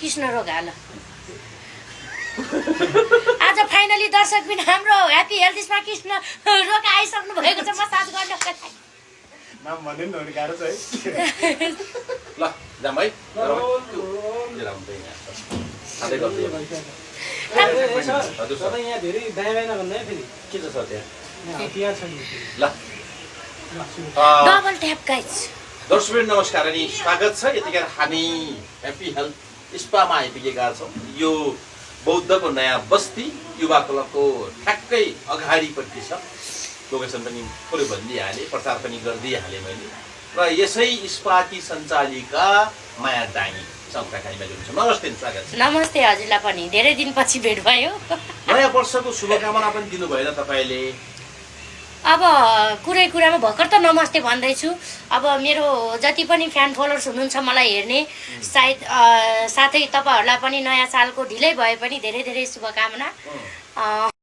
कृष्ण रोग हाल आज फाइनली दर्शक पनि हाम्रो ह्याप्पी हेल्थ स्पा कृष्ण रोग आइसक्नु भएको छ मसाज गर्नको लागि नाम भन्नु नि गाह्रो छ है ल जाम है सधैँ गर्दै हजुर सर यहाँ धेरै दायाँ बायाँ नगर्नु है फेरि के छ सर त्यहाँ हतियार छ नि ल डबल ट्याप गाइज दर्शक नमस्कार अनि स्वागत छ यतिखेर हामी ह्याप्पी हेल्थ स्पामा आइपुगेका छौँ यो बौद्धको नयाँ बस्ती युवा क्लबको ठ्याक्कै अगाडिपट्टि छ लोकेसन पनि थोरै भनिदिइहालेँ प्रचार पनि गरिदिइहालेँ मैले र यसै स्पाकी सञ्चालिका माया डाङ्गी कुराकानीमा जोड्छु नमस्ते स्वागत छ नमस्ते हजुरलाई पनि धेरै दिनपछि भेट भयो नयाँ वर्षको शुभकामना पनि दिनुभयो र तपाईँले अब कुरै कुरामा भर्खर त नमस्ते भन्दैछु अब मेरो जति पनि फ्यान फलोवर्स हुनुहुन्छ मलाई हेर्ने सायद साथै तपाईँहरूलाई पनि नयाँ सालको ढिलै भए पनि धेरै धेरै शुभकामना